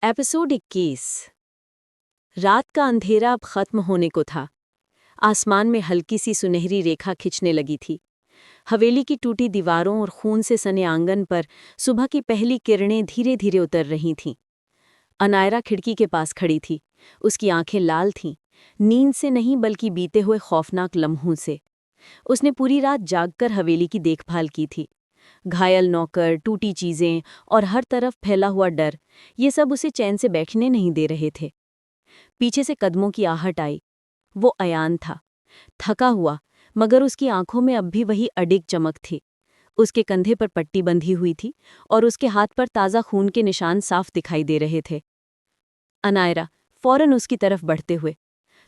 Episode 21। रात का अंधेरा अब खत्म होने को था। आसमान में हल्की सी सुनहरी रेखा खिंचने लगी थी। हवेली की टूटी दीवारों और खून से सने आंगन पर सुबह की पहली किरणें धीरे धीरे उतर रही थीं। अनायरा खिड़की के पास खड़ी थी। उसकी आंखें लाल थीं, नींद से नहीं बल्कि बीते हुए खौफनाक लम्हों से। उसने पूरी रात जागकर हवेली की देखभाल की थी। घायल नौकर, टूटी चीजें और हर तरफ फैला हुआ डर, ये सब उसे चैन से बैठने नहीं दे रहे थे। पीछे से कदमों की आहट आई। वो अयान था, थका हुआ, मगर उसकी आंखों में अब भी वही अडिग चमक थी। उसके कंधे पर पट्टी बंधी हुई थी और उसके हाथ पर ताज़ा खून के निशान साफ दिखाई दे रहे थे। अनायरा फौरन उसकी तरफ बढ़ते हुए,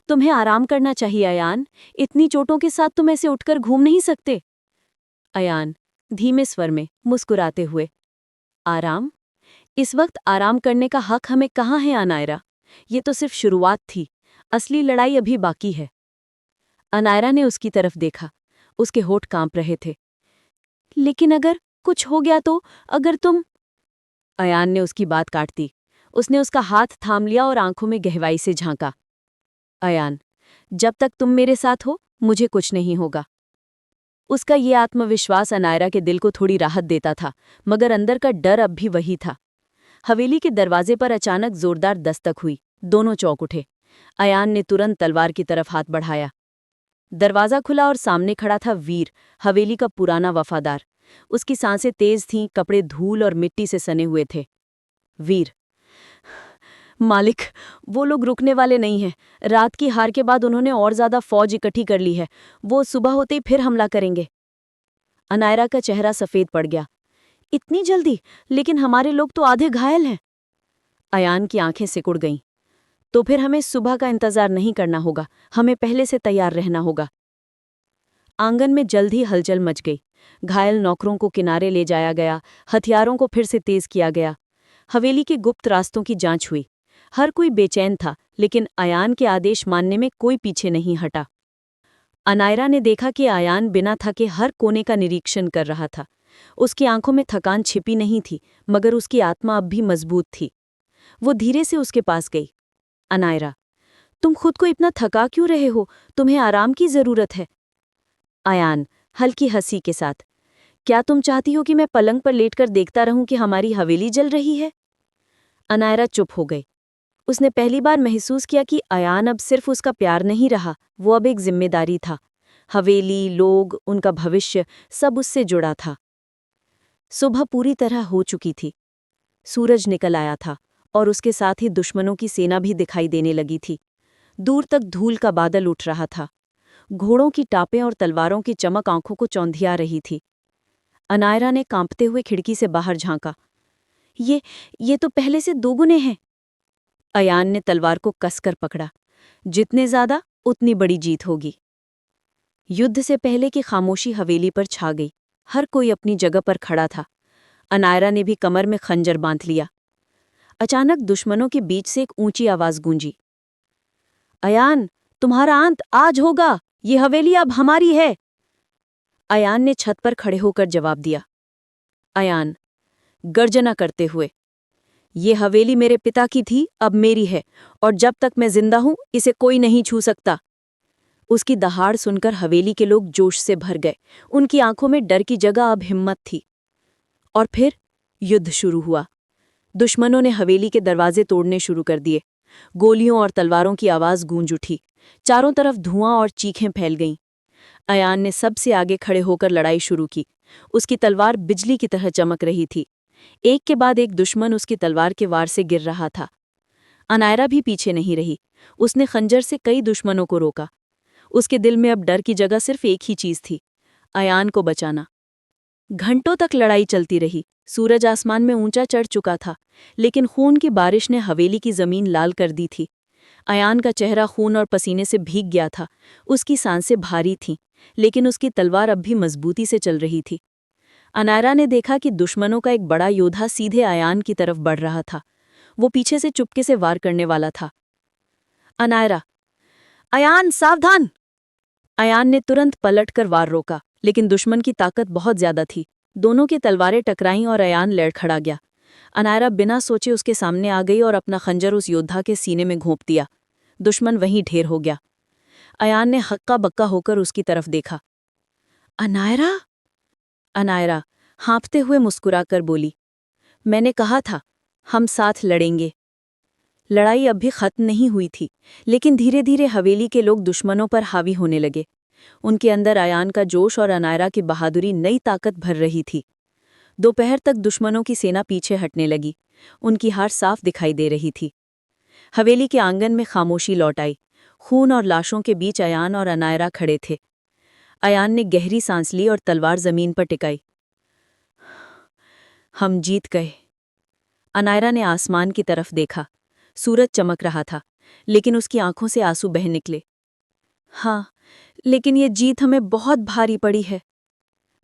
तुम्हें आराम करना चाहिए अयान, इतनी चोटों के साथ तुम ऐसे उठकर घूम नहीं सकते। अयान धीमे स्वर में मुस्कुराते हुए, आराम? इस वक्त आराम करने का हक हमें कहाँ है अनायरा? ये तो सिर्फ शुरुआत थी, असली लड़ाई अभी बाकी है। अनायरा ने उसकी तरफ देखा। उसके होठ कांप रहे थे। लेकिन अगर कुछ हो गया तो? अगर तुम... अयान ने उसकी बात काट दी। उसने उसका हाथ थाम लिया और आंखों में गहराई से झांका। अयान, जब तक तुम मेरे साथ हो, मुझे कुछ नहीं होगा। उसका ये आत्मविश्वास अनायरा के दिल को थोड़ी राहत देता था, मगर अंदर का डर अब भी वही था। हवेली के दरवाजे पर अचानक जोरदार दस्तक हुई। दोनों चौंक उठे। अयान ने तुरंत तलवार की तरफ हाथ बढ़ाया। दरवाजा खुला और सामने खड़ा था वीर, हवेली का पुराना वफादार। उसकी सांसें तेज थीं, कपड़े धूल और मिट्टी से सने हुए थे। वीर, मालिक, वो लोग रुकने वाले नहीं हैं। रात की हार के बाद उन्होंने और ज्यादा फौज इकट्ठी कर ली है। वो सुबह होते ही फिर हमला करेंगे। अनायरा का चेहरा सफेद पड़ गया। इतनी जल्दी? लेकिन हमारे लोग तो आधे घायल हैं। अयान की आंखें सिकुड़ गईं। तो फिर हमें सुबह का इंतजार नहीं करना होगा, हमें पहले से तैयार रहना होगा। आंगन में जल्द ही हलचल मच गई। घायल नौकरों को किनारे ले जाया गया, हथियारों को फिर से तेज किया गया। हवेली के गुप्त रास्तों की जांच हुई। हर कोई बेचैन था, लेकिन अयान के आदेश मानने में कोई पीछे नहीं हटा। अनायरा ने देखा कि अयान बिना थके हर कोने का निरीक्षण कर रहा था। उसकी आंखों में थकान छिपी नहीं थी, मगर उसकी आत्मा अब भी मजबूत थी। वो धीरे से उसके पास गई। अनायरा, तुम खुद को इतना थका क्यों रहे हो? तुम्हें आराम की जरूरत है। अयान हल्की हंसी के साथ, क्या तुम चाहती हो कि मैं पलंग पर लेटकर देखता रहूं कि हमारी हवेली जल रही है? अनायरा चुप हो गई। उसने पहली बार महसूस किया कि अयान अब सिर्फ उसका प्यार नहीं रहा, वो अब एक जिम्मेदारी था। हवेली, लोग, उनका भविष्य, सब उससे जुड़ा था। सुबह पूरी तरह हो चुकी थी। सूरज निकल आया था और उसके साथ ही दुश्मनों की सेना भी दिखाई देने लगी थी। दूर तक धूल का बादल उठ रहा था। घोड़ों की टापें और तलवारों की चमक आंखों को चौंधिया रही थी। अनायरा ने कांपते हुए खिड़की से बाहर झांका। ये तो पहले से दोगुने हैं। अयान ने तलवार को कसकर पकड़ा। जितने ज्यादा, उतनी बड़ी जीत होगी। युद्ध से पहले की खामोशी हवेली पर छा गई। हर कोई अपनी जगह पर खड़ा था। अनायरा ने भी कमर में खंजर बांध लिया। अचानक दुश्मनों के बीच से एक ऊंची आवाज गूंजी। अयान, तुम्हारा अंत आज होगा। ये हवेली अब हमारी है। अयान ने छत पर खड़े होकर जवाब दिया। अयान गर्जना करते हुए, ये हवेली मेरे पिता की थी, अब मेरी है, और जब तक मैं जिंदा हूं इसे कोई नहीं छू सकता। उसकी दहाड़ सुनकर हवेली के लोग जोश से भर गए। उनकी आंखों में डर की जगह अब हिम्मत थी। और फिर युद्ध शुरू हुआ। दुश्मनों ने हवेली के दरवाजे तोड़ने शुरू कर दिए। गोलियों और तलवारों की आवाज गूंज उठी। चारों तरफ धुआं और चीखें फैल गईं। अयान ने सबसे आगे खड़े होकर लड़ाई शुरू की। उसकी तलवार बिजली की तरह चमक रही थी। एक के बाद एक दुश्मन उसकी तलवार के वार से गिर रहा था। अनायरा भी पीछे नहीं रही। उसने खंजर से कई दुश्मनों को रोका। उसके दिल में अब डर की जगह सिर्फ एक ही चीज थी, अयान को बचाना। घंटों तक लड़ाई चलती रही। सूरज आसमान में ऊंचा चढ़ चुका था, लेकिन खून की बारिश ने हवेली की जमीन लाल कर दी थी। अयान का चेहरा खून और पसीने से भीग गया था। उसकी सांसें भारी थीं, लेकिन उसकी तलवार अब भी मजबूती से चल रही थी। अनायरा ने देखा कि दुश्मनों का एक बड़ा योद्धा सीधे अयान की तरफ बढ़ रहा था। वो पीछे से चुपके से वार करने वाला था। अनायरा, अयान सावधान! अयान ने तुरंत पलटकर वार रोका, लेकिन दुश्मन की ताकत बहुत ज्यादा थी। दोनों की तलवारें टकराईं और अयान लड़खड़ा गया। अनायरा बिना सोचे उसके सामने आ गई और अपना खंजर उस योद्धा के सीने में घोंप दिया। दुश्मन वहीं ढेर हो गया। अयान ने हक्का बक्का होकर उसकी तरफ देखा। अनायरा? अनायरा हाँफते हुए मुस्कुराकर बोली, मैंने कहा था हम साथ लड़ेंगे। लड़ाई अब भी खत्म नहीं हुई थी, लेकिन धीरे धीरे हवेली के लोग दुश्मनों पर हावी होने लगे। उनके अंदर अयान का जोश और अनायरा की बहादुरी नई ताकत भर रही थी। दोपहर तक दुश्मनों की सेना पीछे हटने लगी। उनकी हार साफ दिखाई दे रही थी। हवेली के आंगन में खामोशी लौट आई। खून और लाशों के बीच अयान और अनायरा खड़े थे। अयान ने गहरी सांस ली और तलवार जमीन पर टिकाई। हम जीत गए। अनायरा ने आसमान की तरफ देखा। सूरज चमक रहा था, लेकिन उसकी आंखों से आंसू बह निकले। हाँ, लेकिन ये जीत हमें बहुत भारी पड़ी है।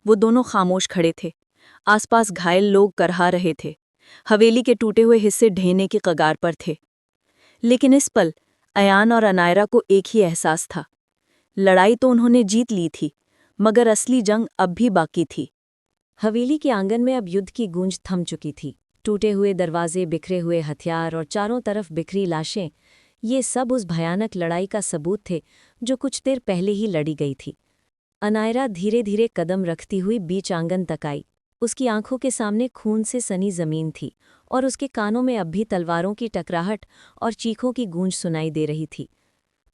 वो दोनों खामोश खड़े थे। आसपास घायल लोग करहा रहे थे। हवेली के टूटे हुए हिस्से ढहने की कगार पर थे। लेकिन इस पल अयान और अनायरा को एक ही एहसास था। लड़ाई तो उन्होंने जीत ली थी, मगर असली जंग अब भी बाकी थी। हवेली के आंगन में अब युद्ध की गूंज थम चुकी थी। टूटे हुए दरवाजे, बिखरे हुए हथियार और चारों तरफ बिखरी लाशें, ये सब उस भयानक लड़ाई का सबूत थे जो कुछ देर पहले ही लड़ी गई थी। अनायरा धीरे धीरे कदम रखती हुई बीच आंगन तक आई। उसकी आंखों के सामने खून से सनी जमीन थी और उसके कानों में अब भी तलवारों की टकराहट और चीखों की गूंज सुनाई दे रही थी।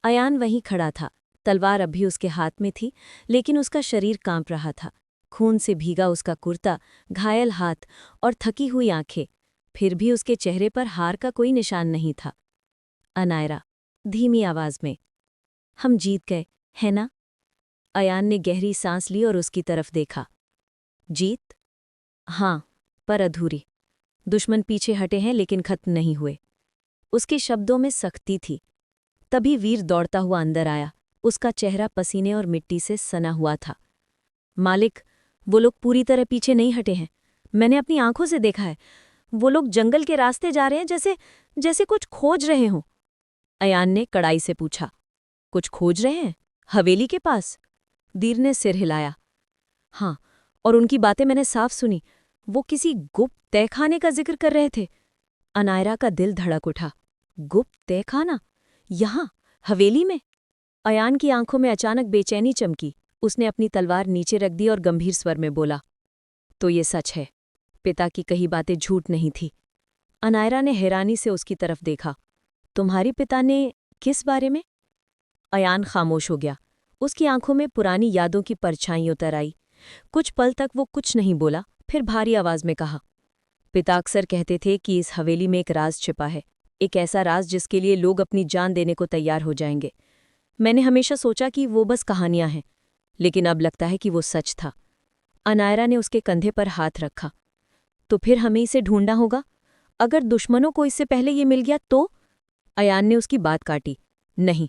अयान वहीं खड़ा था। तलवार अभी उसके हाथ में थी, लेकिन उसका शरीर कांप रहा था। खून से भीगा उसका कुर्ता, घायल हाथ और थकी हुई आंखें, फिर भी उसके चेहरे पर हार का कोई निशान नहीं था। अनायरा धीमी आवाज में, हम जीत गए, है ना? अयान ने गहरी सांस ली और उसकी तरफ देखा। जीत? हाँ, पर अधूरी। दुश्मन पीछे हटे हैं, लेकिन खत्म नहीं हुए। उसके शब्दों में सख्ती थी। तभी वीर दौड़ता हुआ अंदर आया। उसका चेहरा पसीने और मिट्टी से सना हुआ था। मालिक, वो लोग पूरी तरह पीछे नहीं हटे हैं। मैंने अपनी आंखों से देखा है। वो लोग जंगल के रास्ते जा रहे हैं, जैसे जैसे कुछ खोज रहे हों। अयान ने कड़ाई से पूछा, कुछ खोज रहे हैं? हवेली के पास? वीर ने सिर हिलाया। हाँ, और उनकी बातें मैंने साफ सुनी। वो किसी गुप्त तहखाने का जिक्र कर रहे थे। अनायरा का दिल धड़क उठा। गुप्त तहखाना? यहाँ, हवेली में? अयान की आंखों में अचानक बेचैनी चमकी। उसने अपनी तलवार नीचे रख दी और गंभीर स्वर में बोला, तो ये सच है। पिता की कही बातें झूठ नहीं थी। अनायरा ने हैरानी से उसकी तरफ देखा। तुम्हारी पिता ने किस बारे में? अयान खामोश हो गया। उसकी आंखों में पुरानी यादों की परछाई उतर आई। कुछ पल तक वो कुछ नहीं बोला, फिर भारी आवाज में कहा, पिता अक्सर कहते थे कि इस हवेली में एक राज छिपा है, एक ऐसा राज जिसके लिए लोग अपनी जान देने को तैयार हो जाएंगे। मैंने हमेशा सोचा कि वो बस कहानियां हैं, लेकिन अब लगता है कि वो सच था। अनायरा ने उसके कंधे पर हाथ रखा। तो फिर हमें इसे ढूंढना होगा। अगर दुश्मनों को इससे पहले ये मिल गया तो? अयान ने उसकी बात काटी। नहीं,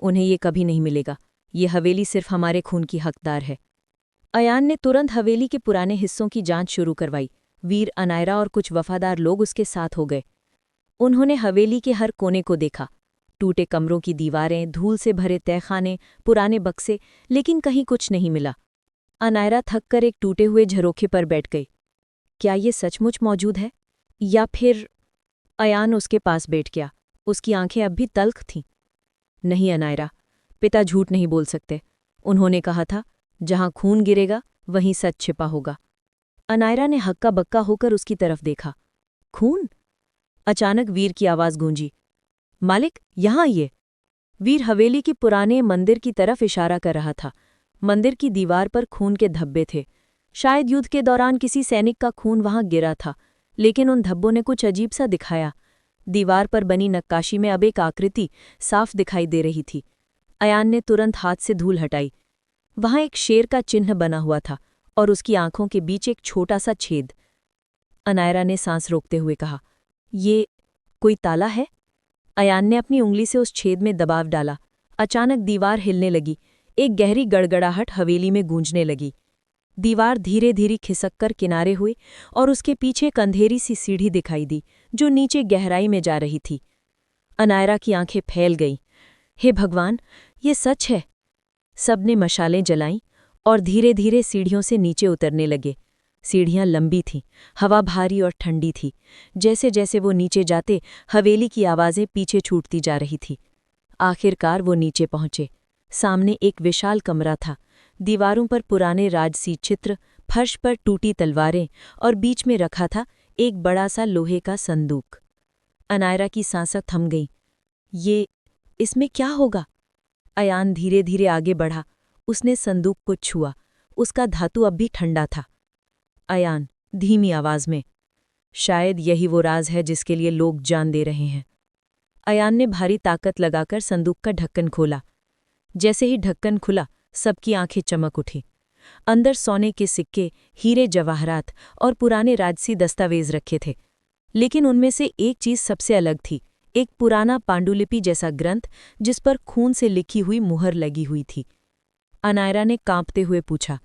उन्हें ये कभी नहीं मिलेगा। ये हवेली सिर्फ हमारे खून की हकदार है। अयान ने तुरंत हवेली के पुराने हिस्सों की जांच शुरू करवाई। वीर, अनायरा और कुछ वफादार लोग उसके साथ हो गए। उन्होंने हवेली के हर कोने को देखा। टूटे कमरों की दीवारें, धूल से भरे तहखाने, पुराने बक्से, लेकिन कहीं कुछ नहीं मिला। अनायरा थककर एक टूटे हुए झरोखे पर बैठ गई। क्या ये सचमुच मौजूद है, या फिर? अयान उसके पास बैठ गया। उसकी आंखें अब भी तल्ख थीं। नहीं अनायरा, पिता झूठ नहीं बोल सकते। उन्होंने कहा था, जहां खून गिरेगा वहीं सच छिपा होगा। अनायरा ने हक्का बक्का होकर उसकी तरफ देखा। खून? अचानक वीर की आवाज गूंजी। मालिक, यहां आइए। वीर हवेली के पुराने मंदिर की तरफ इशारा कर रहा था। मंदिर की दीवार पर खून के धब्बे थे। शायद युद्ध के दौरान किसी सैनिक का खून वहां गिरा था, लेकिन उन धब्बों ने कुछ अजीब सा दिखाया। दीवार पर बनी नक्काशी में अब एक आकृति साफ दिखाई दे रही थी। अयान ने तुरंत हाथ से धूल हटाई। वहां एक शेर का चिन्ह बना हुआ था और उसकी आंखों के बीच एक छोटा सा छेद। अनायरा ने सांस रोकते हुए कहा, ये कोई ताला है? अयान ने अपनी उंगली से उस छेद में दबाव डाला। अचानक दीवार हिलने लगी। एक गहरी गड़गड़ाहट हवेली में गूंजने लगी। दीवार धीरे धीरे खिसककर किनारे हुई और उसके पीछे एक अंधेरी सी सीढ़ी दिखाई दी, जो नीचे गहराई में जा रही थी। अनायरा की आंखें फैल गईं। हे भगवान, ये सच है। सबने मशालें जलाईं और धीरे धीरे सीढ़ियों से नीचे उतरने लगे। सीढ़ियां लंबी थीं, हवा भारी और ठंडी थी। जैसे जैसे वो नीचे जाते, हवेली की आवाज़ें पीछे छूटती जा रही थी। आखिरकार वो नीचे पहुंचे। सामने एक विशाल कमरा था। दीवारों पर पुराने राजसी चित्र, फर्श पर टूटी तलवारें और बीच में रखा था एक बड़ा सा लोहे का संदूक। अनायरा की सांसें थम गईं। इसमें क्या होगा? अयान धीरे धीरे आगे बढ़ा। उसने संदूक को छुआ। उसका धातु अब भी ठंडा था। अयान, धीमी आवाज में, शायद यही वो राज है जिसके लिए लोग जान दे रहे हैं। अयान ने भारी ताकत लगाकर संदूक का ढक्कन खोला। जैसे ही ढक्कन खुला, सबकी आंखें चमक उठी। अंदर सोने के सिक्के, हीरे जवाहरात और पुराने राजसी दस्तावेज रखे थे। लेकिन उनमें से एक चीज सबसे अलग थी, एक पुराना पांडुलिपि जैसा ग्रंथ जिस पर खून से लिखी हुई मुहर लगी हुई थी। अनायरा ने कांपते हुए पूछा,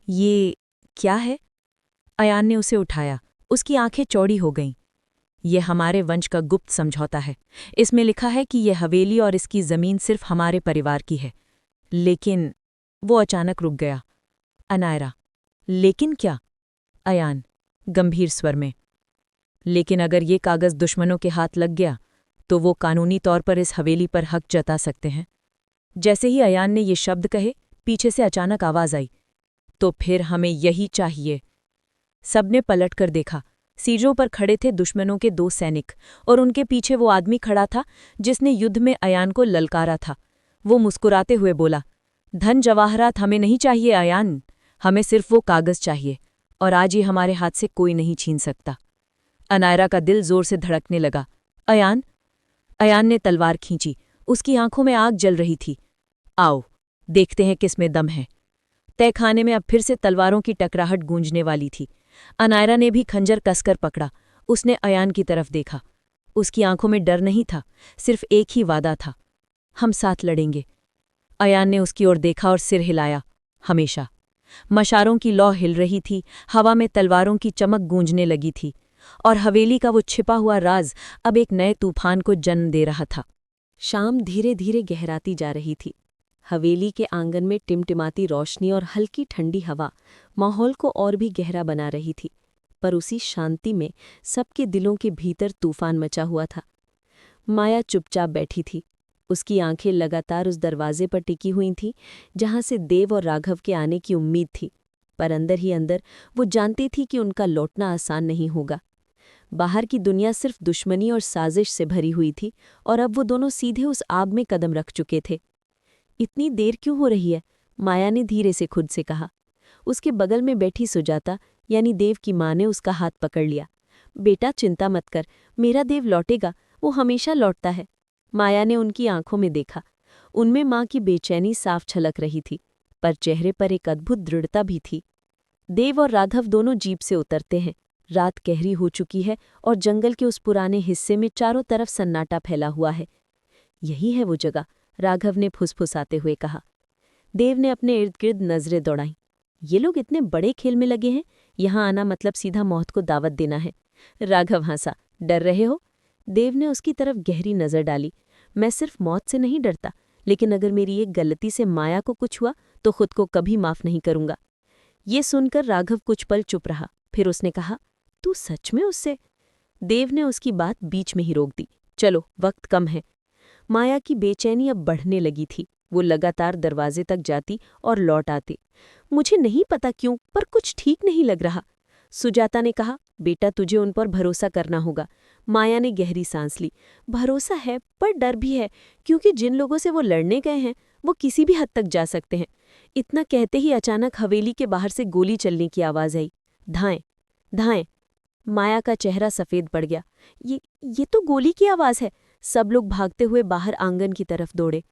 ये क्या है? अयान ने उसे उठाया। उसकी आंखें चौड़ी हो गईं। ये हमारे वंश का गुप्त समझौता है। इसमें लिखा है कि यह हवेली और इसकी जमीन सिर्फ हमारे परिवार की है। लेकिन वो अचानक रुक गया। अनायरा, लेकिन क्या? अयान, गंभीर स्वर में, लेकिन अगर ये कागज दुश्मनों के हाथ लग गया तो वो कानूनी तौर पर इस हवेली पर हक जता सकते हैं। जैसे ही अयान ने ये शब्द कहे, पीछे से अचानक आवाज आई, तो फिर हमें यही चाहिए। सबने पलटकर देखा। सीढ़ियों पर खड़े थे दुश्मनों के 2 सैनिक और उनके पीछे वो आदमी खड़ा था जिसने युद्ध में अयान को ललकारा था। वो मुस्कुराते हुए बोला, धन जवाहरात हमें नहीं चाहिए अयान, हमें सिर्फ वो कागज चाहिए, और आज ये हमारे हाथ से कोई नहीं छीन सकता। अनायरा का दिल जोर से धड़कने लगा। अयान? अयान ने तलवार खींची। उसकी आंखों में आग जल रही थी। आओ, देखते हैं किसमें दम है। तहखाने में अब फिर से तलवारों की टकराहट गूंजने वाली थी। अनायरा ने भी खंजर कसकर पकड़ा। उसने अयान की तरफ देखा। उसकी आंखों में डर नहीं था, सिर्फ एक ही वादा था, हम साथ लड़ेंगे। अयान ने उसकी ओर देखा और सिर हिलाया। हमेशा। मशारों की लौ हिल रही थी, हवा में तलवारों की चमक गूंजने लगी थी, और हवेली का वो छिपा हुआ राज अब एक नए तूफान को जन्म दे रहा था। शाम धीरे धीरे गहराती जा रही थी। हवेली के आंगन में टिमटिमाती रोशनी और हल्की ठंडी हवा माहौल को और भी गहरा बना रही थी, पर उसी शांति में सबके दिलों के भीतर तूफान मचा हुआ था। माया चुपचाप बैठी थी। उसकी आंखें लगातार उस दरवाजे पर टिकी हुई थीं जहां से देव और राघव के आने की उम्मीद थी, पर अंदर ही अंदर वो जानती थी कि उनका लौटना आसान नहीं होगा। बाहर की दुनिया सिर्फ दुश्मनी और साजिश से भरी हुई थी, और अब वो दोनों सीधे उस आग में कदम रख चुके थे। इतनी देर क्यों हो रही है? माया ने धीरे से खुद से कहा। उसके बगल में बैठी सुजाता यानी देव की माँ ने उसका हाथ पकड़ लिया। बेटा, चिंता मत कर, मेरा देव लौटेगा, वो हमेशा लौटता है। माया ने उनकी आंखों में देखा। उनमें माँ की बेचैनी साफ छलक रही थी, पर चेहरे पर एक अद्भुत दृढ़ता भी थी। देव और राघव दोनों जीप से उतरते हैं। रात गहरी हो चुकी है और जंगल के उस पुराने हिस्से में चारों तरफ सन्नाटा फैला हुआ है। यही है वो जगह, राघव ने फुसफुसाते हुए कहा। देव ने अपने इर्द गिर्द नजरें दौड़ाईं। ये लोग इतने बड़े खेल में लगे हैं, यहाँ आना मतलब सीधा मौत को दावत देना है। राघव हंसा। डर रहे हो? देव ने उसकी तरफ गहरी नजर डाली। मैं सिर्फ मौत से नहीं डरता, लेकिन अगर मेरी एक गलती से माया को कुछ हुआ तो खुद को कभी माफ नहीं करूंगा। ये सुनकर राघव कुछ पल चुप रहा, फिर उसने कहा, तू सच में उससे? देव ने उसकी बात बीच में ही रोक दी। चलो, वक्त कम है। माया की बेचैनी अब बढ़ने लगी थी। वो लगातार दरवाजे तक जाती और लौट आती। मुझे नहीं पता क्यों, पर कुछ ठीक नहीं लग रहा। सुजाता ने कहा, बेटा, तुझे उन पर भरोसा करना होगा। माया ने गहरी सांस ली। भरोसा है, पर डर भी है, क्योंकि जिन लोगों से वो लड़ने गए हैं वो किसी भी हद तक जा सकते हैं। इतना कहते ही अचानक हवेली के बाहर से गोली चलने की आवाज आई। धाएं, धाएं। माया का चेहरा सफेद पड़ गया। ये तो गोली की आवाज है। सब लोग भागते हुए बाहर आंगन की तरफ दौड़े।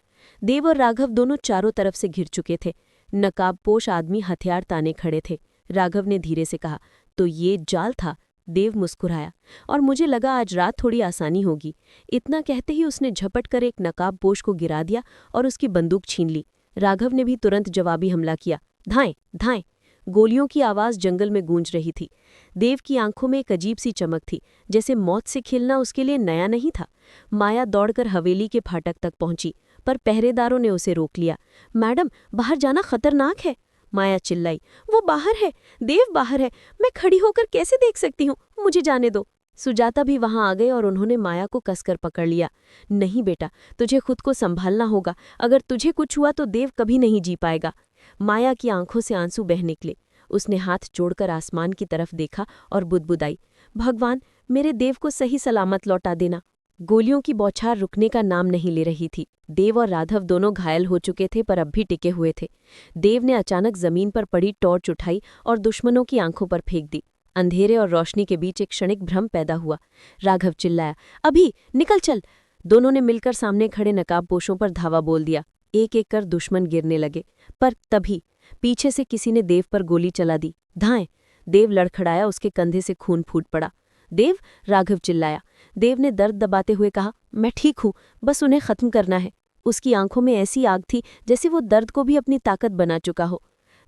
देव और राघव दोनों चारों तरफ से घिर चुके थे। नकाबपोश आदमी हथियार ताने खड़े थे। राघव ने धीरे से कहा, तो ये जाल था? देव मुस्कुराया, और मुझे लगा आज रात थोड़ी आसानी होगी। इतना कहते ही उसने झपट कर एक नकाबपोश को गिरा दिया और उसकी बंदूक छीन ली। राघव ने भी तुरंत जवाबी हमला किया। धाएं, धाएं। गोलियों की आवाज जंगल में गूंज रही थी। देव की आंखों में एक अजीब सी चमक थी, जैसे मौत से खेलना उसके लिए नया नहीं था। माया दौड़कर हवेली के फाटक तक पहुंची, पर पहरेदारों ने उसे रोक लिया। मैडम, बाहर जाना खतरनाक है। माया चिल्लाई। वो बाहर है, देव बाहर है, मैं खड़ी होकर कैसे देख सकती हूँ, मुझे जाने दो। सुजाता भी वहां आ गए और उन्होंने माया को कसकर पकड़ लिया। नहीं बेटा, तुझे खुद को संभालना होगा, अगर तुझे कुछ हुआ तो देव कभी नहीं जी पाएगा। माया की आंखों से आंसू बह निकले। उसने हाथ जोड़कर आसमान की तरफ देखा और बुदबुदाई, भगवान, मेरे देव को सही सलामत लौटा देना। गोलियों की बौछार रुकने का नाम नहीं ले रही थी। देव और राघव दोनों घायल हो चुके थे पर अब भी टिके हुए थे। देव ने अचानक जमीन पर पड़ी टॉर्च उठाई और दुश्मनों की आंखों पर फेंक दी। अंधेरे और रोशनी के बीच एक क्षणिक भ्रम पैदा हुआ। राघव चिल्लाया, अभी निकल चल। दोनों ने मिलकर सामने खड़े नकाबपोशों पर धावा बोल दिया। एक एक कर दुश्मन गिरने लगे, पर तभी पीछे से किसी ने देव पर गोली चला दी। धाएं! देव लड़खड़ाया, उसके कंधे से खून फूट पड़ा। देव! राघव चिल्लाया। देव ने दर्द दबाते हुए कहा, मैं ठीक हूं, बस उन्हें खत्म करना है। उसकी आंखों में ऐसी आग थी जैसे वो दर्द को भी अपनी ताकत बना चुका हो।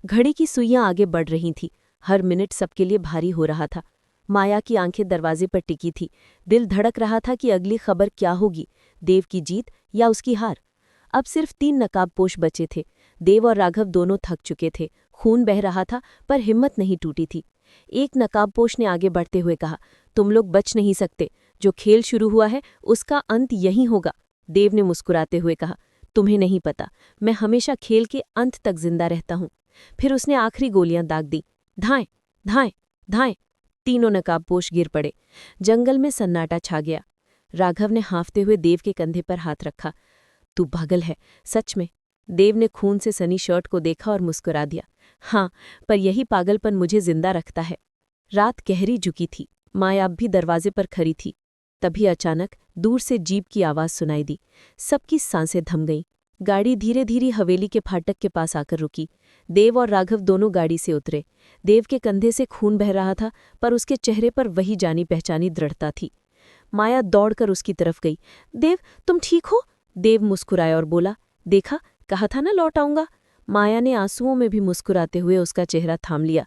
घड़ी की सुइयां आगे बढ़ रही थीं। हर मिनट सबके लिए भारी हो रहा था। माया की आंखें दरवाजे पर टिकी थी। दिल धड़क रहा था कि अगली खबर क्या होगी, देव की जीत या उसकी हार। अब सिर्फ 3 नकाबपोश बचे थे। देव और राघव दोनों थक चुके थे। खून बह रहा था पर हिम्मत नहीं टूटी थी। एक नकाबपोश ने आगे बढ़ते हुए कहा, तुम लोग बच नहीं सकते, जो खेल शुरू हुआ है उसका अंत यहीं होगा। देव ने मुस्कुराते हुए कहा, तुम्हें नहीं पता, मैं हमेशा खेल के अंत तक जिंदा रहता हूं। फिर उसने आखिरी गोलियां दाग दी। धाएं! धाएं! धाएं! तीनों नकाबपोश गिर पड़े। जंगल में सन्नाटा छा गया। राघव ने हाँफते हुए देव के कंधे पर हाथ रखा। तू पागल है, सच में। देव ने खून से सनी शर्ट को देखा और मुस्कुरा दिया। हाँ, पर यही पागलपन मुझे जिंदा रखता है। रात गहरी झुकी थी। माया अब भी दरवाजे पर खड़ी थी। तभी अचानक दूर से जीप की आवाज सुनाई दी। सबकी सांसें थम गईं। गाड़ी धीरे धीरे हवेली के फाटक के पास आकर रुकी। देव और राघव दोनों गाड़ी से उतरे। देव के कंधे से खून बह रहा था, पर उसके चेहरे पर वही जानी पहचानी दृढ़ता थी। माया दौड़कर उसकी तरफ गई। देव, तुम ठीक हो? देव मुस्कुराया और बोला, देखा, कहा था ना लौट आऊंगा। माया ने आंसुओं में भी मुस्कुराते हुए उसका चेहरा थाम लिया।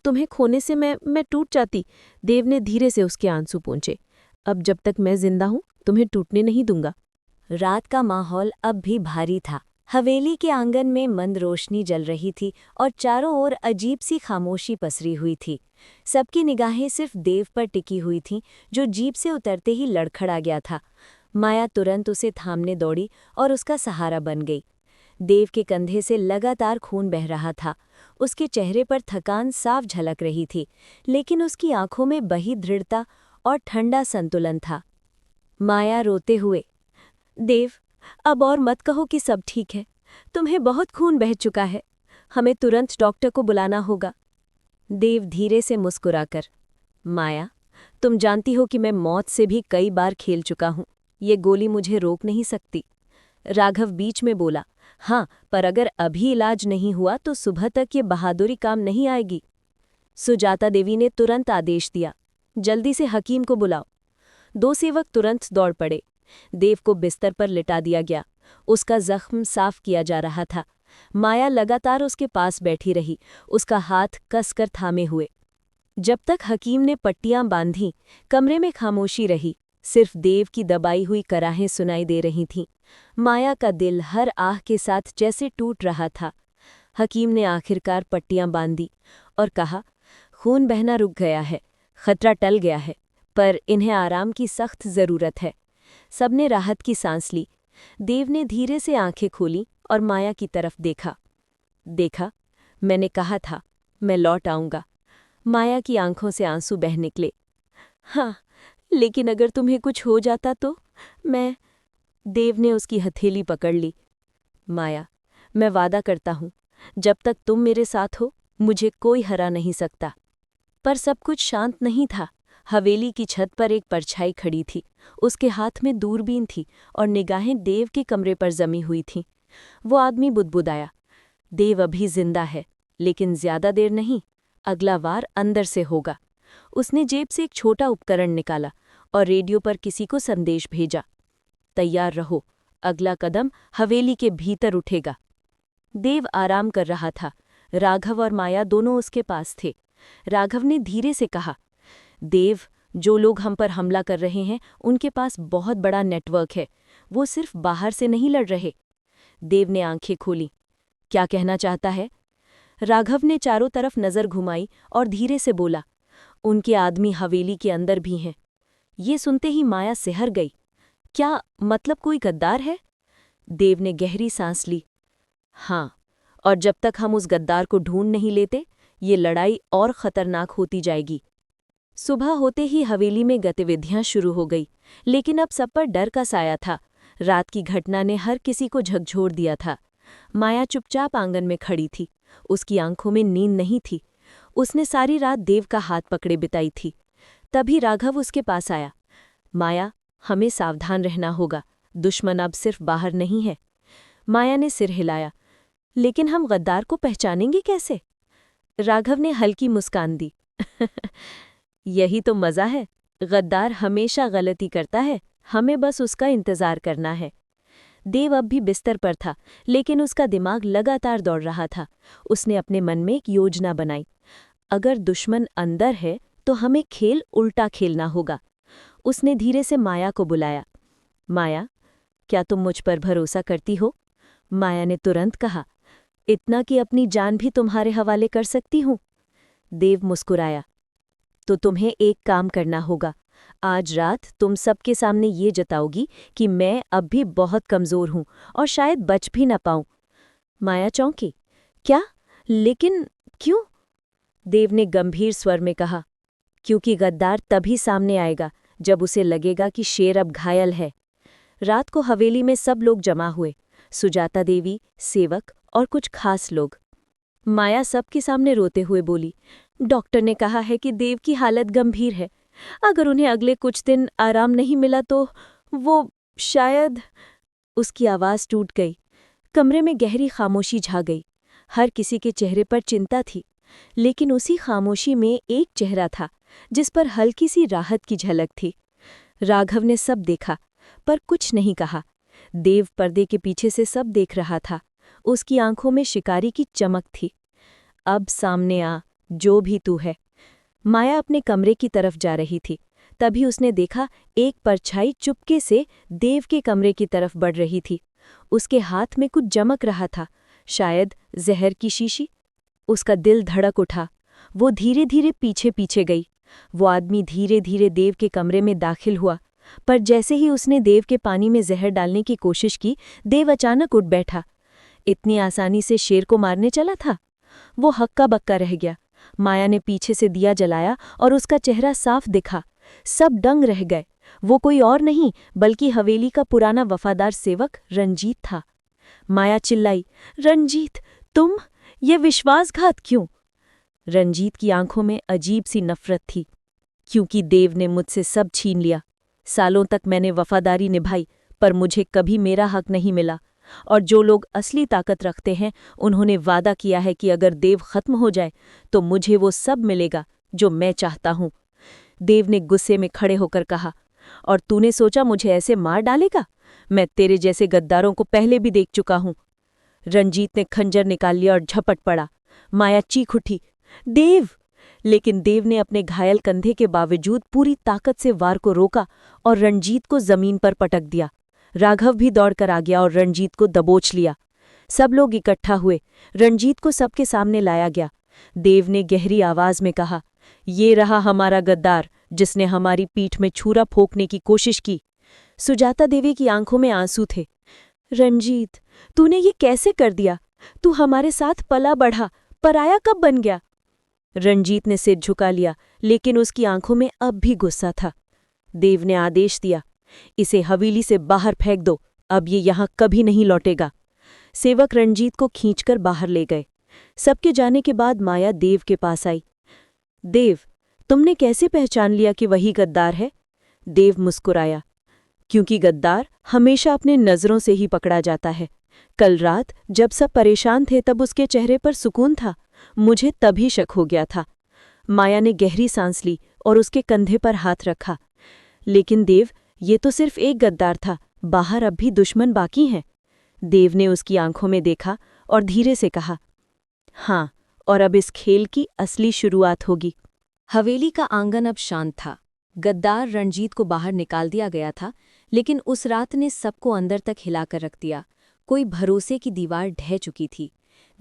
तुम्हें खोने से मैं टूट जाती। देव ने धीरे से उसके आंसू पोंछे। अब जब तक मैं जिंदा हूं तुम्हें टूटने नहीं दूंगा। रात का माहौल अब भी भारी था। हवेली के आंगन में मंद रोशनी जल रही थी और चारों ओर अजीब सी खामोशी पसरी हुई थी। सबकी निगाहें सिर्फ देव पर टिकी हुई थीं, जो जीप से उतरते ही लड़खड़ा गया था। माया तुरंत उसे थामने दौड़ी और उसका सहारा बन गई। देव के कंधे से लगातार खून बह रहा था। उसके चेहरे पर थकान साफ झलक रही थी, लेकिन उसकी आंखों में बही दृढ़ता और ठंडा संतुलन था। माया रोते हुए, देव, अब और मत कहो कि सब ठीक है। तुम्हें बहुत खून बह चुका है, हमें तुरंत डॉक्टर को बुलाना होगा। देव धीरे से मुस्कुराकर, माया, तुम जानती हो कि मैं मौत से भी कई बार खेल चुका हूं, ये गोली मुझे रोक नहीं सकती। राघव बीच में बोला, हाँ, पर अगर अभी इलाज नहीं हुआ तो सुबह तक ये बहादुरी काम नहीं आएगी। सुजाता देवी ने तुरंत आदेश दिया, जल्दी से हकीम को बुलाओ। 2 सेवक तुरंत दौड़ पड़े। देव को बिस्तर पर लिटा दिया गया। उसका जख्म साफ किया जा रहा था। माया लगातार उसके पास बैठी रही, उसका हाथ कसकर थामे हुए। जब तक हकीम ने पट्टियां बांधी, कमरे में खामोशी रही। सिर्फ देव की दबाई हुई कराहें सुनाई दे रही थीं। माया का दिल हर आह के साथ जैसे टूट रहा था। हकीम ने आखिरकार पट्टियां बांधी और कहा, खून बहना रुक गया है, खतरा टल गया है, पर इन्हें आराम की सख्त ज़रूरत है। सबने राहत की सांस ली। देव ने धीरे से आंखें खोली और माया की तरफ देखा। देखा, मैंने कहा था, मैं लौट आऊंगा। माया की आंखों से आंसू बह निकले। हाँ, लेकिन अगर तुम्हें कुछ हो जाता तो मैं। देव ने उसकी हथेली पकड़ ली। माया, मैं वादा करता हूं, जब तक तुम मेरे साथ हो मुझे कोई हरा नहीं सकता। पर सब कुछ शांत नहीं था। हवेली की छत पर एक परछाई खड़ी थी। उसके हाथ में दूरबीन थी और निगाहें देव के कमरे पर जमी हुई थीं। वो आदमी बुदबुदाया, देव अभी जिंदा है, लेकिन ज्यादा देर नहीं, अगला वार अंदर से होगा। उसने जेब से एक छोटा उपकरण निकाला और रेडियो पर किसी को संदेश भेजा, तैयार रहो, अगला कदम हवेली के भीतर उठेगा। देव आराम कर रहा था। राघव और माया दोनों उसके पास थे। राघव ने धीरे से कहा, देव, जो लोग हम पर हमला कर रहे हैं उनके पास बहुत बड़ा नेटवर्क है, वो सिर्फ बाहर से नहीं लड़ रहे। देव ने आंखें खोली। क्या कहना चाहता है? राघव ने चारों तरफ नजर घुमाई और धीरे से बोला, उनके आदमी हवेली के अंदर भी हैं। ये सुनते ही माया सिहर गई। क्या मतलब कोई गद्दार है? देव ने गहरी सांस ली। हाँ, और जब तक हम उस गद्दार को ढूंढ नहीं लेते, ये लड़ाई और खतरनाक होती जाएगी। सुबह होते ही हवेली में गतिविधियां शुरू हो गई, लेकिन अब सब पर डर का साया था। रात की घटना ने हर किसी को झकझोर दिया था। माया चुपचाप आंगन में खड़ी थी। उसकी आंखों में नींद नहीं थी। उसने सारी रात देव का हाथ पकड़े बिताई थी। तभी राघव उसके पास आया। माया, हमें सावधान रहना होगा। दुश्मन अब सिर्फ बाहर नहीं है। माया ने सिर हिलाया। लेकिन हम गद्दार को पहचानेंगे कैसे? राघव ने हल्की मुस्कान दी। यही तो मज़ा है। गद्दार हमेशा गलती करता है, हमें बस उसका इंतज़ार करना है। देव अब भी बिस्तर पर था, लेकिन उसका दिमाग लगातार दौड़ रहा था। उसने अपने मन में एक योजना बनाई। अगर दुश्मन अंदर है तो हमें खेल उल्टा खेलना होगा। उसने धीरे से माया को बुलाया। माया, क्या तुम मुझ पर भरोसा करती हो? माया ने तुरंत कहा, इतना कि अपनी जान भी तुम्हारे हवाले कर सकती हूँ। देव मुस्कुराया। तो तुम्हें एक काम करना होगा। आज रात तुम सबके सामने ये जताओगी कि मैं अब भी बहुत कमज़ोर हूँ और शायद बच भी न पाऊँ। माया चौंकी। क्या? लेकिन क्यों? देव ने गंभीर स्वर में कहा, क्योंकि गद्दार तभी सामने आएगा जब उसे लगेगा कि शेर अब घायल है। रात को हवेली में सब लोग जमा हुए। सुजाता देवी, सेवक और कुछ खास लोग। माया सबके सामने रोते हुए बोली, डॉक्टर ने कहा है कि देव की हालत गंभीर है। अगर उन्हें अगले कुछ दिन आराम नहीं मिला तो वो शायद। उसकी आवाज़ टूट गई। कमरे में गहरी खामोशी छा गई। हर किसी के चेहरे पर चिंता थी, लेकिन उसी खामोशी में एक चेहरा था जिस पर हल्की सी राहत की झलक थी। राघव ने सब देखा, पर कुछ नहीं कहा। देव पर्दे के पीछे से सब देख रहा था। उसकी आंखों में शिकारी की चमक थी। अब सामने आ, जो भी तू है। माया अपने कमरे की तरफ जा रही थी। तभी उसने देखा एक परछाई चुपके से देव के कमरे की तरफ बढ़ रही थी। उसके हाथ में कुछ चमक रहा था, शायद जहर की शीशी। उसका दिल धड़क उठा। वो धीरे धीरे पीछे पीछे गई। वो आदमी धीरे धीरे देव के कमरे में दाखिल हुआ, पर जैसे ही उसने देव के पानी में जहर डालने की कोशिश की, देव अचानक उठ बैठा। इतनी आसानी से शेर को मारने चला था? वो हक्का बक्का रह गया। माया ने पीछे से दिया जलाया और उसका चेहरा साफ दिखा। सब दंग रह गए। वो कोई और नहीं बल्कि हवेली का पुराना वफादार सेवक रंजीत था। माया चिल्लाई, रंजीत, तुम? ये विश्वासघात क्यों? रंजीत की आंखों में अजीब सी नफरत थी। क्योंकि देव ने मुझसे सब छीन लिया। सालों तक मैंने वफादारी निभाई, पर मुझे कभी मेरा हक नहीं मिला। और जो लोग असली ताकत रखते हैं, उन्होंने वादा किया है कि अगर देव खत्म हो जाए तो मुझे वो सब मिलेगा जो मैं चाहता हूँ। देव ने गुस्से में खड़े होकर कहा, और तूने सोचा मुझे ऐसे मार डालेगा? मैं तेरे जैसे गद्दारों को पहले भी देख चुका हूँ। रंजीत ने खंजर निकाल लिया और झपट पड़ा। माया चीख उठी, देव! लेकिन देव ने अपने घायल कंधे के बावजूद पूरी ताकत से वार को रोका और रंजीत को जमीन पर पटक दिया। राघव भी दौड़कर आ गया और रंजीत को दबोच लिया। सब लोग इकट्ठा हुए। रंजीत को सबके सामने लाया गया। देव ने गहरी आवाज में कहा, ये रहा हमारा गद्दार जिसने हमारी पीठ में छुरा फोंकने की कोशिश की। सुजाता देवी की आंखों में आंसू थे। रंजीत, तूने ये कैसे कर दिया? तू हमारे साथ पला बढ़ा, पराया कब बन गया? रंजीत ने सिर झुका लिया, लेकिन उसकी आंखों में अब भी गुस्सा था। देव ने आदेश दिया, इसे हवेली से बाहर फेंक दो, अब ये यहाँ कभी नहीं लौटेगा। सेवक रंजीत को खींचकर बाहर ले गए। सबके जाने के बाद माया देव के पास आई। देव, तुमने कैसे पहचान लिया कि वही गद्दार है? देव मुस्कुराया, क्योंकि गद्दार हमेशा अपने नज़रों से ही पकड़ा जाता है। कल रात जब सब परेशान थे तब उसके चेहरे पर सुकून था। मुझे तभी शक हो गया था। माया ने गहरी सांस ली और उसके कंधे पर हाथ रखा। लेकिन देव, ये तो सिर्फ एक गद्दार था, बाहर अब भी दुश्मन बाकी हैं। देव ने उसकी आंखों में देखा और धीरे से कहा, हाँ, और अब इस खेल की असली शुरुआत होगी। हवेली का आंगन अब शांत था। गद्दार रणजीत को बाहर निकाल दिया गया था, लेकिन उस रात ने सबको अंदर तक हिलाकर रख दिया। कोई भरोसे की दीवार ढह चुकी थी।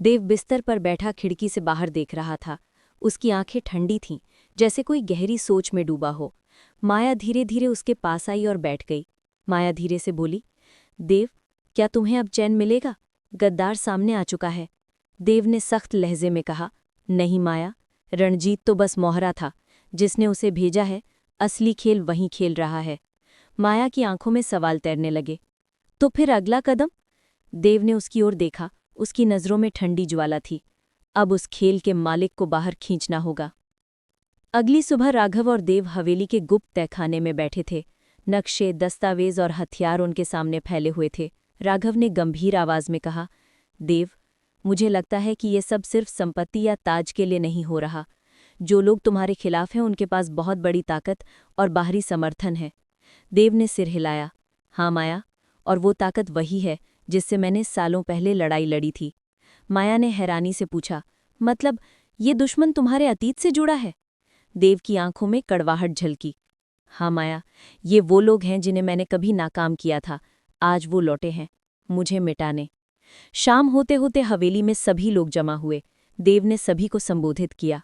देव बिस्तर पर बैठा खिड़की से बाहर देख रहा था। उसकी आंखें ठंडी थीं, जैसे कोई गहरी सोच में डूबा हो। माया धीरे धीरे उसके पास आई और बैठ गई। माया धीरे से बोली, देव, क्या तुम्हें अब चैन मिलेगा? गद्दार सामने आ चुका है। देव ने सख्त लहजे में कहा, नहीं माया, रणजीत तो बस मोहरा था। जिसने उसे भेजा है, असली खेल वहीं खेल रहा है। माया की आंखों में सवाल तैरने लगे। तो फिर अगला कदम? देव ने उसकी ओर देखा। उसकी नज़रों में ठंडी ज्वाला थी। अब उस खेल के मालिक को बाहर खींचना होगा। अगली सुबह राघव और देव हवेली के गुप्त तहखाने में बैठे थे। नक्शे, दस्तावेज और हथियार उनके सामने फैले हुए थे। राघव ने गंभीर आवाज में कहा, देव, मुझे लगता है कि ये सब सिर्फ संपत्ति या ताज के लिए नहीं हो रहा। जो लोग तुम्हारे खिलाफ हैं उनके पास बहुत बड़ी ताकत और बाहरी समर्थन है। देव ने सिर हिलाया। हाँ माया, और वो ताकत वही है जिससे मैंने सालों पहले लड़ाई लड़ी थी। माया ने हैरानी से पूछा, मतलब ये दुश्मन तुम्हारे अतीत से जुड़ा है? देव की आंखों में कड़वाहट झलकी। हाँ माया, ये वो लोग हैं जिन्हें मैंने कभी नाकाम किया था। आज वो लौटे हैं, मुझे मिटाने। शाम होते होते हवेली में सभी लोग जमा हुए। देव ने सभी को संबोधित किया।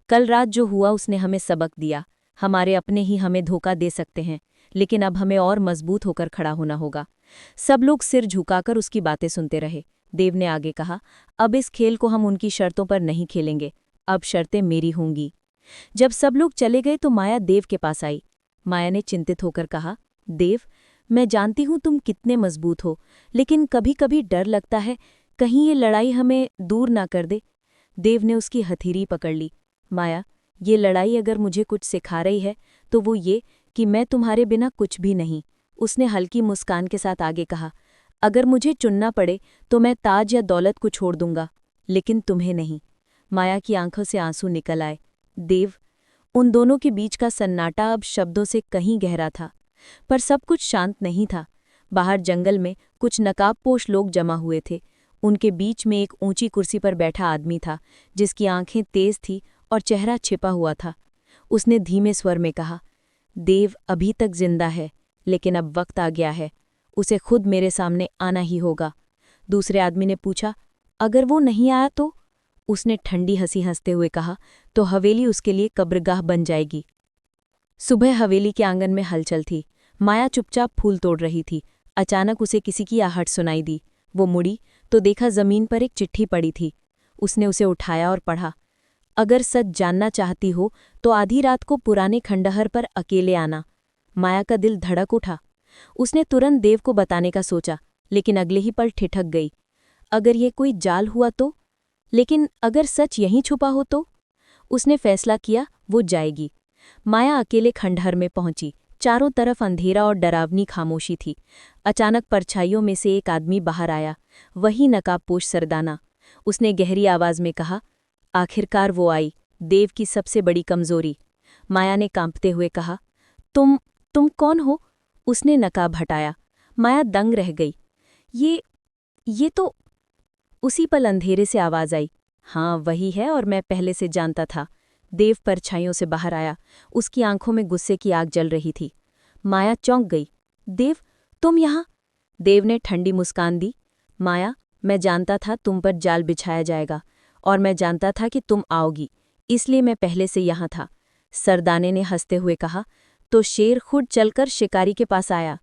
कल रात जो हुआ उसने हमें सबक दिया। हमारे अपने ही हमें धोखा दे सकते हैं, लेकिन अब हमें और मजबूत होकर खड़ा होना होगा। सब लोग सिर झुकाकर उसकी बातें सुनते रहे। देव ने आगे कहा, अब इस खेल को हम उनकी शर्तों पर नहीं खेलेंगे। अब शर्तें मेरी होंगी। जब सब लोग चले गए तो माया देव के पास आई। माया ने चिंतित होकर कहा, देव, मैं जानती हूं तुम कितने मजबूत हो, लेकिन कभी कभी डर लगता है कहीं ये लड़ाई हमें दूर ना कर दे। देव ने उसकी हथेली पकड़ ली। माया, ये लड़ाई अगर मुझे कुछ सिखा रही है तो वो ये कि मैं तुम्हारे बिना कुछ भी नहीं। उसने हल्की मुस्कान के साथ आगे कहा, अगर मुझे चुनना पड़े तो मैं ताज या दौलत को छोड़ दूंगा, लेकिन तुम्हें नहीं। माया की आंखों से आंसू निकल आए। देव, उन दोनों के बीच का सन्नाटा अब शब्दों से कहीं गहरा था, पर सब कुछ शांत नहीं था। बाहर जंगल में कुछ नकाबपोश लोग जमा हुए थे। उनके बीच में एक ऊंची कुर्सी पर बैठा आदमी था, जिसकी आंखें तेज थी और चेहरा छिपा हुआ था। उसने धीमे स्वर में कहा, देव अभी तक जिंदा है, लेकिन अब वक्त आ गया है। उसे खुद मेरे सामने आना ही होगा। दूसरे आदमी ने पूछा, अगर वो नहीं आया तो? उसने ठंडी हंसी हंसते हुए कहा, तो हवेली उसके लिए कब्रगाह बन जाएगी। सुबह हवेली के आंगन में हलचल थी। माया चुपचाप फूल तोड़ रही थी। अचानक उसे किसी की आहट सुनाई दी। वो मुड़ी तो देखा जमीन पर एक चिट्ठी पड़ी थी। उसने उसे उठाया और पढ़ा, अगर सच जानना चाहती हो तो आधी रात को पुराने खंडहर पर अकेले आना। माया का दिल धड़क उठा। उसने तुरंत देव को बताने का सोचा, लेकिन अगले ही पल ठिठक गई। अगर ये कोई जाल हुआ तो? लेकिन अगर सच यहीं छुपा हो तो? उसने फैसला किया वो जाएगी। माया अकेले खंडहर में पहुंची। चारों तरफ अंधेरा और डरावनी खामोशी थी। अचानक परछाइयों में से एक आदमी बाहर आया, वही नकाबपोश सरदाना। उसने गहरी आवाज में कहा, आखिरकार वो आई, देव की सबसे बड़ी कमजोरी। माया ने कांपते हुए कहा, तुम कौन हो? उसने नकाब हटाया। माया दंग रह गई। ये तो। उसी पल अंधेरे से आवाज आई, हाँ वही है, और मैं पहले से जानता था। देव परछाइयों से बाहर आया। उसकी आंखों में गुस्से की आग जल रही थी। माया चौंक गई। देव, तुम यहाँ? देव ने ठंडी मुस्कान दी। माया, मैं जानता था तुम पर जाल बिछाया जाएगा, और मैं जानता था कि तुम आओगी, इसलिए मैं पहले से यहाँ था। सरदाने ने हंसते हुए कहा, तो शेर खुद चलकर शिकारी के पास आया?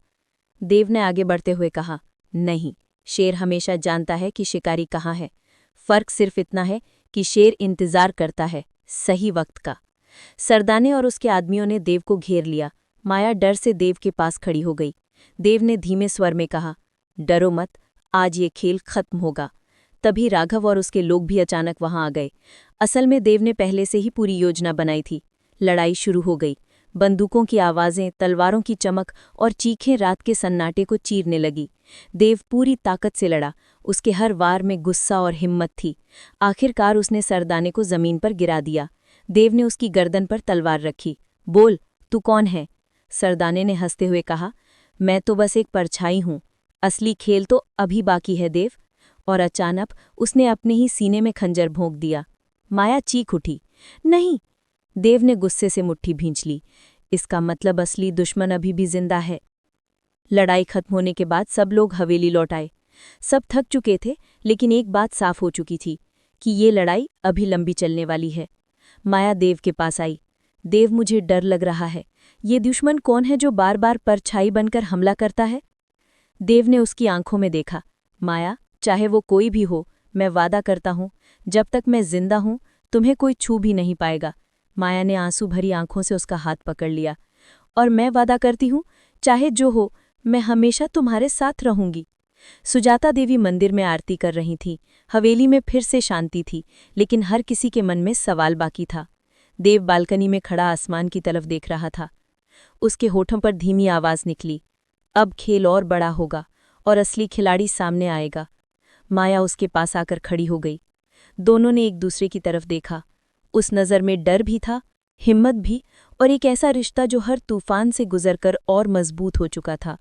देव ने आगे बढ़ते हुए कहा, नहीं, शेर हमेशा जानता है कि शिकारी कहाँ है। फर्क सिर्फ इतना है कि शेर इंतजार करता है सही वक्त का। सरदाने और उसके आदमियों ने देव को घेर लिया। माया डर से देव के पास खड़ी हो गई। देव ने धीमे स्वर में कहा, डरो मत, आज ये खेल खत्म होगा। तभी राघव और उसके लोग भी अचानक वहां आ गए। असल में देव ने पहले से ही पूरी योजना बनाई थी। लड़ाई शुरू हो गई। बंदूकों की आवाजें, तलवारों की चमक और चीखें रात के सन्नाटे को चीरने लगी। देव पूरी ताकत से लड़ा। उसके हर वार में गुस्सा और हिम्मत थी। आखिरकार उसने सरदाने को जमीन पर गिरा दिया। देव ने उसकी गर्दन पर तलवार रखी। बोल, तू कौन है? सरदाने ने हंसते हुए कहा, मैं तो बस एक परछाई हूं। असली खेल तो अभी बाकी है देव। और अचानक उसने अपने ही सीने में खंजर भोंक दिया। माया चीख उठी। नहीं! देव ने गुस्से से मुट्ठी भींच ली। इसका मतलब असली दुश्मन अभी भी जिंदा है। लड़ाई खत्म होने के बाद सब लोग हवेली लौट आए। सब थक चुके थे, लेकिन एक बात साफ हो चुकी थी कि ये लड़ाई अभी लंबी चलने वाली है। माया देव के पास आई। देव, मुझे डर लग रहा है। ये दुश्मन कौन है जो बार बार परछाई बनकर हमला करता है? देव ने उसकी आंखों में देखा। माया, चाहे वो कोई भी हो, मैं वादा करता हूँ, जब तक मैं जिंदा हूँ तुम्हें कोई छू भी नहीं पाएगा। माया ने आंसू भरी आंखों से उसका हाथ पकड़ लिया। और मैं वादा करती हूँ, चाहे जो हो, मैं हमेशा तुम्हारे साथ रहूंगी। सुजाता देवी मंदिर में आरती कर रही थी। हवेली में फिर से शांति थी, लेकिन हर किसी के मन में सवाल बाकी था। देव बालकनी में खड़ा आसमान की तरफ देख रहा था। उसके होठों पर धीमी आवाज निकली, अब खेल और बड़ा होगा और असली खिलाड़ी सामने आएगा। माया उसके पास आकर खड़ी हो गई। दोनों ने एक दूसरे की तरफ देखा। उस नज़र में डर भी था, हिम्मत भी, और एक ऐसा रिश्ता जो हर तूफान से गुजरकर और मजबूत हो चुका था।